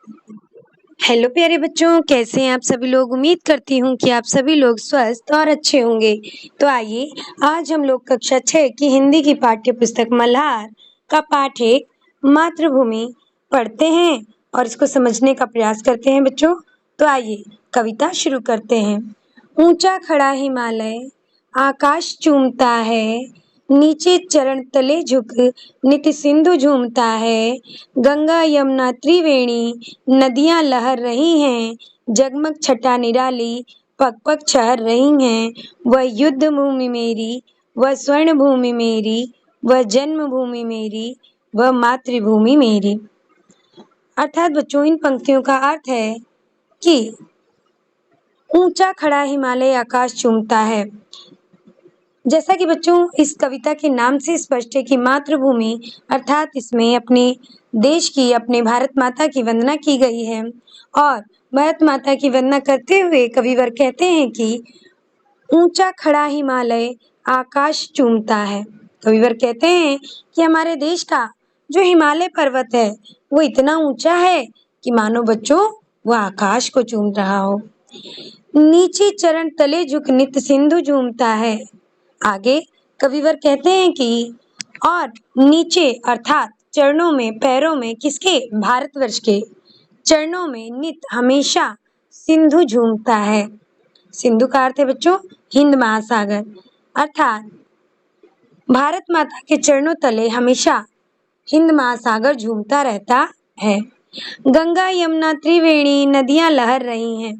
Hello प्यारे बच्चों, कैसे हैं आप सभी लोग। उम्मीद करती हूँ कि आप सभी लोग स्वस्थ और अच्छे होंगे। तो आइए आज हम लोग कक्षा 6 की हिंदी की पाठ्य पुस्तक मल्हार का पाठ 1 मातृभूमि पढ़ते हैं और इसको समझने का प्रयास करते हैं बच्चों। तो आइए कविता शुरू करते हैं। ऊंचा खड़ा हिमालय आकाश चूमता है, नीचे चरण तले झुक नित सिंधु झूमता है। गंगा यमुना त्रिवेणी नदियां लहर रही हैं, जगमग छटा निराली पग पग छहर रही हैं। वह युद्ध भूमि मेरी, वह स्वर्ण भूमि मेरी, वह जन्म भूमि मेरी, वह मातृभूमि मेरी। अर्थात बच्चों इन पंक्तियों का अर्थ है कि ऊंचा खड़ा हिमालय आकाश चूमता है। जैसा कि बच्चों इस कविता के नाम से स्पष्ट है कि मातृभूमि अर्थात इसमें अपने देश की, अपने भारत माता की वंदना की गई है और भारत माता की वंदना करते हुए कविवर कहते हैं कि ऊंचा खड़ा हिमालय आकाश चूमता है। कविवर कहते हैं कि हमारे देश का जो हिमालय पर्वत है वो इतना ऊंचा है कि मानो बच्चों वह आकाश को चूम रहा हो। नीचे चरण तले झुक नित सिंधु झूमता है। आगे कविवर कहते हैं कि और नीचे अर्थात चरणों में, पैरों में, किसके, भारतवर्ष के चरणों में नित हमेशा सिंधु झूमता है। सिंधु का अर्थ है बच्चों हिंद महासागर, अर्थात भारत माता के चरणों तले हमेशा हिंद महासागर झूमता रहता है। गंगा यमुना त्रिवेणी नदियां लहर रही हैं।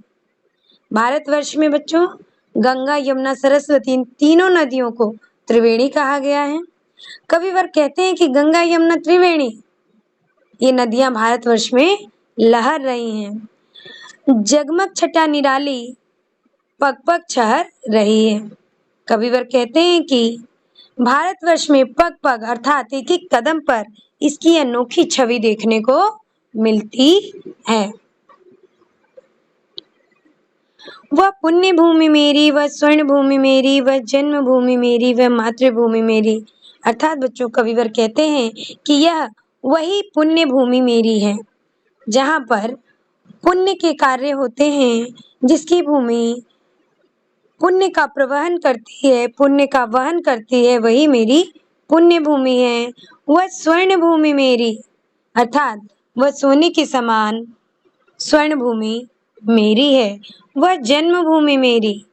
भारतवर्ष में बच्चों गंगा यमुना सरस्वती इन तीनों नदियों को त्रिवेणी कहा गया है। कविवर कहते हैं कि गंगा यमुना त्रिवेणी ये नदियां भारतवर्ष में लहर रही हैं। जगमग छटा निराली पग पग छहर रही है। कविवर कहते हैं कि भारतवर्ष में पग पग अर्थात एक एक कदम पर इसकी अनोखी छवि देखने को मिलती है। वह पुण्य भूमि मेरी, वह स्वर्ण भूमि मेरी, वह जन्म भूमि मेरी, वह मातृभूमि मेरी। अर्थात बच्चों कविवर कहते हैं कि यह वही पुण्य भूमि मेरी है जहाँ पर पुण्य के कार्य होते हैं, जिसकी भूमि पुण्य का प्रवहन करती है, पुण्य का वहन करती है, वही मेरी पुण्य भूमि है। वह स्वर्ण भूमि मेरी अर्थात वह सोने के समान स्वर्ण भूमि मेरी है। वह जन्मभूमि मेरी,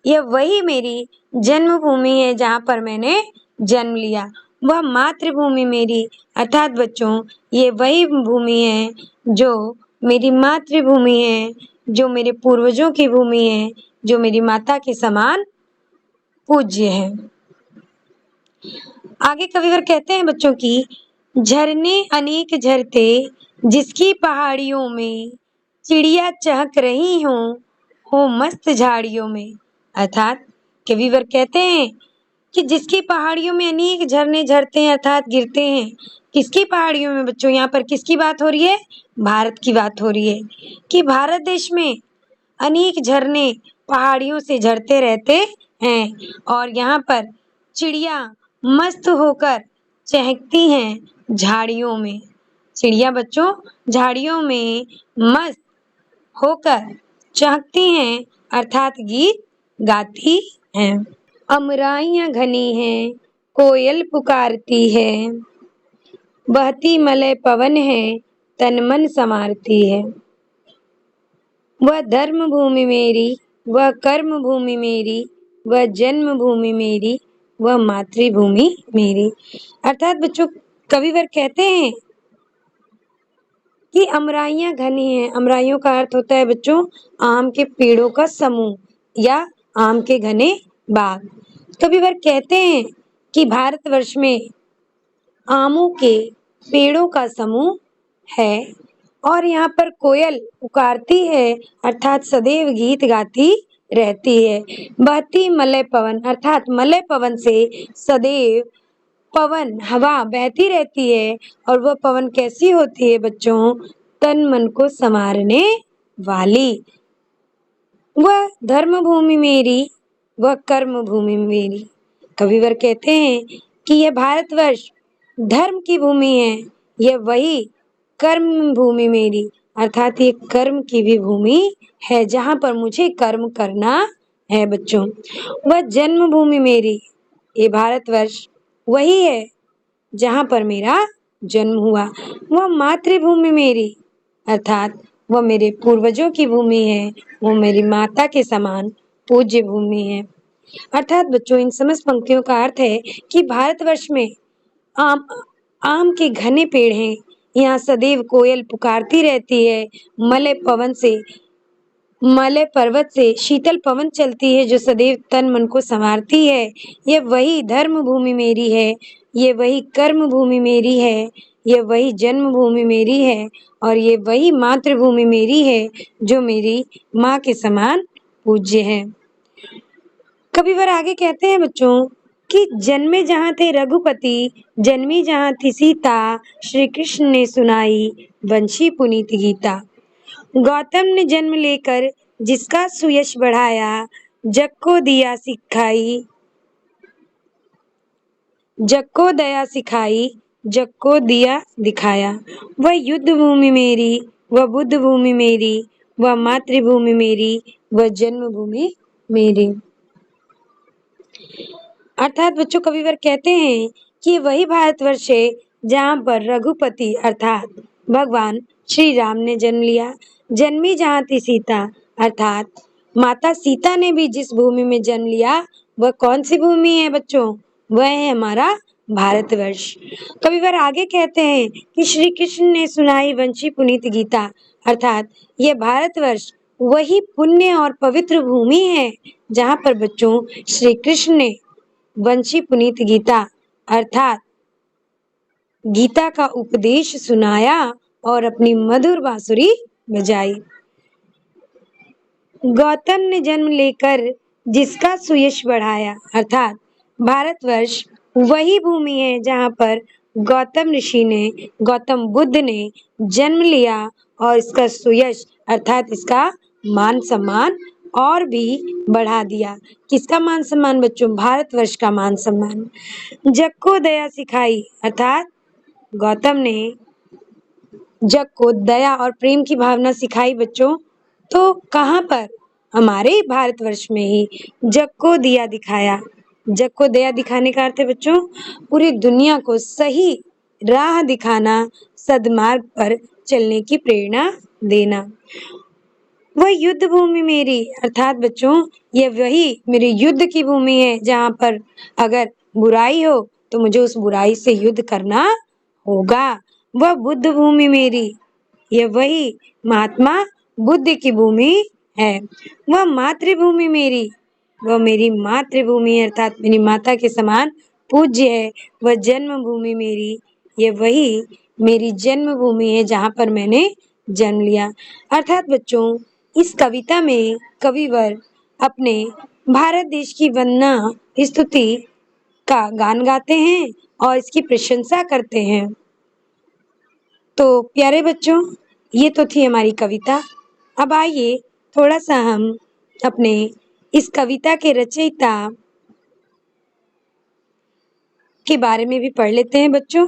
यह वही मेरी जन्मभूमि है जहाँ पर मैंने जन्म लिया। वह मातृभूमि मेरी अर्थात बच्चों ये वही भूमि है जो मेरी मातृभूमि है, जो मेरे पूर्वजों की भूमि है, जो मेरी माता के समान पूज्य है। आगे कविवर कहते हैं बच्चों की झरने अनेक झरते जिसकी पहाड़ियों में चिड़िया चहक रही हो मस्त झाड़ियों में। अर्थात कविवर कहते हैं कि जिसकी पहाड़ियों में अनेक झरने झरते हैं अर्थात गिरते हैं। किसकी पहाड़ियों में बच्चों, यहाँ पर किसकी बात हो रही है, भारत की बात हो रही है कि भारत देश में अनेक झरने पहाड़ियों से झरते रहते हैं और यहाँ पर चिड़िया मस्त होकर चहकती हैं झाड़ियों में। चिड़िया बच्चों झाड़ियों में मस्त होकर चहकती हैं अर्थात गीत गाती हैं। अमराइयाँ घनी हैं, कोयल पुकारती है, बहती मलय पवन है, तन मन संवारती है। वह धर्म भूमि मेरी, वह कर्म भूमि मेरी, वह जन्म भूमि मेरी, वह मातृभूमि मेरी। अर्थात बच्चों कविवर कहते हैं कि अमराइयाँ घनी हैं। अमराइयों का अर्थ होता है बच्चों आम के पेड़ों का समूह या आम के घने बाग। कविवर कहते हैं कि भारतवर्ष में आमों के पेड़ों का समूह है और यहाँ पर कोयल पुकारती है अर्थात सदैव गीत गाती रहती है। बहती मलय पवन अर्थात मलय पवन से सदैव पवन हवा बहती रहती है और वह पवन कैसी होती है बच्चों, तन मन को संवारने वाली। वह धर्म भूमि मेरी, वह कर्म भूमि मेरी। कविवर कहते हैं कि यह भारतवर्ष धर्म की भूमि है, यह वही कर्म भूमि मेरी अर्थात ये कर्म की भी भूमि है जहाँ पर मुझे कर्म करना है बच्चों। वह जन्मभूमि मेरी, ये भारतवर्ष वही है जहाँ पर मेरा जन्म हुआ। वह मातृभूमि मेरी, अर्थात वह मेरे पूर्वजों की भूमि है, वो मेरी माता के समान पूज्य भूमि है। अर्थात बच्चों इन समस्त पंक्तियों का अर्थ है कि भारतवर्ष में आम आम के घने पेड़ हैं, यहाँ सदैव कोयल पुकारती रहती है, मलय पर्वत से शीतल पवन चलती है जो सदैव तन मन को संवारती है। ये वही धर्म भूमि मेरी है, ये वही कर्म भूमि मेरी है, ये वही जन्मभूमि मेरी है और ये वही मातृभूमि मेरी है जो मेरी माँ के समान पूज्य है। कविवर आगे कहते हैं बच्चों कि जन्मे जहाँ थे रघुपति, जन्मी जहाँ थी सीता, श्री कृष्ण ने सुनाई वंशी पुनीत गीता। गौतम ने जन्म लेकर जिसका सुयश बढ़ाया, जग को दिया सिखाई, जग को दया सिखाई, जग को दिया दिखाया। वह युद्ध भूमि मेरी, वह बुद्ध भूमि मेरी, वह मातृभूमि मेरी, वह जन्मभूमि मेरी। अर्थात बच्चों कविवर कहते हैं कि वही भारतवर्ष है जहाँ पर रघुपति अर्थात भगवान श्री राम ने जन्म लिया। जन्मी जहाँ थी सीता अर्थात माता सीता ने भी जिस भूमि में जन्म लिया वह कौन सी भूमि है बच्चों? वह है हमारा भारतवर्ष। कविवर आगे कहते हैं कि श्री कृष्ण ने सुनाई वंशी पुनीत गीता अर्थात ये भारतवर्ष वही पुण्य और पवित्र भूमि है जहाँ पर बच्चों श्री कृष्ण ने वंशी पुनीत गीता अर्थात गीता का उपदेश सुनाया और अपनी मधुर बांसुरी बजाई। गौतम ने जन्म लेकर जिसका सुयश बढ़ाया अर्थात भारतवर्ष वही भूमि है जहाँ पर गौतम ऋषि ने गौतम बुद्ध ने जन्म लिया और इसका सुयश अर्थात इसका मान सम्मान और भी बढ़ा दिया। किसका मान सम्मान बच्चों? भारतवर्ष का मान सम्मान। जग को दया सिखाई अर्थात गौतम ने जग को दया और प्रेम की भावना सिखाई बच्चों। तो कहाँ पर? हमारे भारतवर्ष में ही जग को दिया दिखाया। जग को दया दिखाने का अर्थ है बच्चों पूरी दुनिया को सही राह दिखाना, सदमार्ग पर चलने की प्रेरणा देना। वह युद्ध भूमि मेरी अर्थात बच्चों ये वही मेरी युद्ध की भूमि है जहाँ पर अगर बुराई हो तो मुझे उस बुराई से युद्ध करना होगा। वह बुद्ध भूमि मेरी, ये वही महात्मा बुद्ध की भूमि है। वह मातृभूमि मेरी, वह मेरी मातृभूमि अर्थात मेरी माता के समान पूज्य है। वह जन्मभूमि मेरी, ये वही मेरी जन्मभूमि है जहाँ पर मैंने जन्म लिया। अर्थात बच्चों इस कविता में कविवर अपने भारत देश की वंदना स्तुति का गान गाते हैं और इसकी प्रशंसा करते हैं। तो प्यारे बच्चों ये तो थी हमारी कविता। अब आइए थोड़ा सा हम अपने इस कविता के रचयिता के बारे में भी पढ़ लेते हैं बच्चों,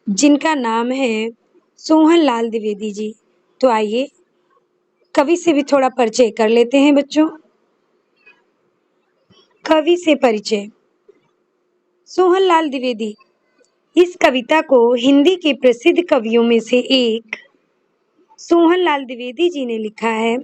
जिनका नाम है सोहनलाल द्विवेदी जी। तो आइए कवि से भी थोड़ा परिचय कर लेते हैं बच्चों। कवि से परिचय। सोहनलाल द्विवेदी, इस कविता को हिंदी के प्रसिद्ध कवियों में से एक सोहनलाल द्विवेदी जी ने लिखा है।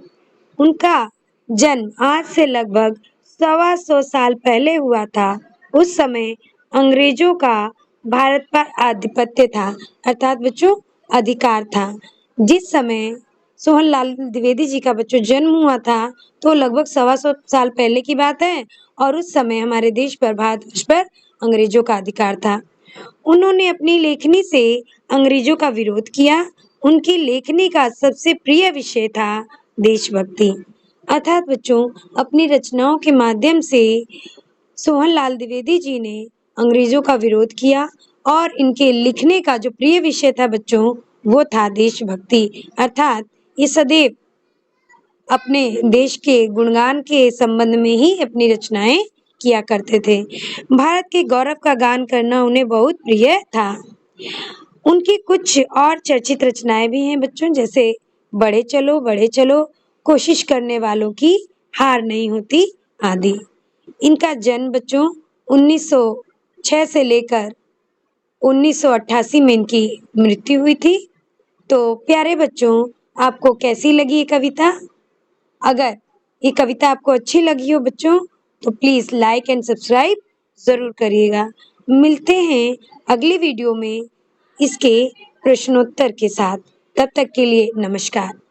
उनका जन्म आज से लगभग 125 साल पहले हुआ था। उस समय अंग्रेजों का भारत पर आधिपत्य था अर्थात बच्चों अधिकार था। जिस समय सोहनलाल द्विवेदी जी का बच्चों जन्म हुआ था तो लगभग 125 साल पहले की बात है और उस समय हमारे देश पर भारतवर्ष पर अंग्रेजों का अधिकार था। उन्होंने अपनी लेखनी से अंग्रेजों का विरोध किया। उनकी लेखनी का सबसे प्रिय विषय था देशभक्ति। अर्थात बच्चों अपनी रचनाओं के माध्यम से सोहनलाल द्विवेदी जी ने अंग्रेजों का विरोध किया और इनके लिखने का जो प्रिय विषय था बच्चों वो था देशभक्ति। अर्थात ये सदैव अपने देश के गुणगान के संबंध में ही अपनी रचनाएं किया करते थे। भारत के गौरव का गान करना उन्हें बहुत प्रिय था। उनकी कुछ और चर्चित रचनाएं भी हैं बच्चों, जैसे बढ़े चलो, कोशिश करने वालों की हार नहीं होती आधी। इनका जन्म बच्चों 1906 से लेकर 1988 में इनकी मृत्यु हुई थी। तो प्यारे बच्चों, आपको कैसी लगी ये कविता? अगर ये कविता आपको अच्छी लगी हो बच्चों, तो प्लीज लाइक एंड सब्सक्राइब जरूर करिएगा। मिलते हैं अगले वीडियो में इसके प्रश्नोत्तर के साथ। तब तक के लिए नमस्कार।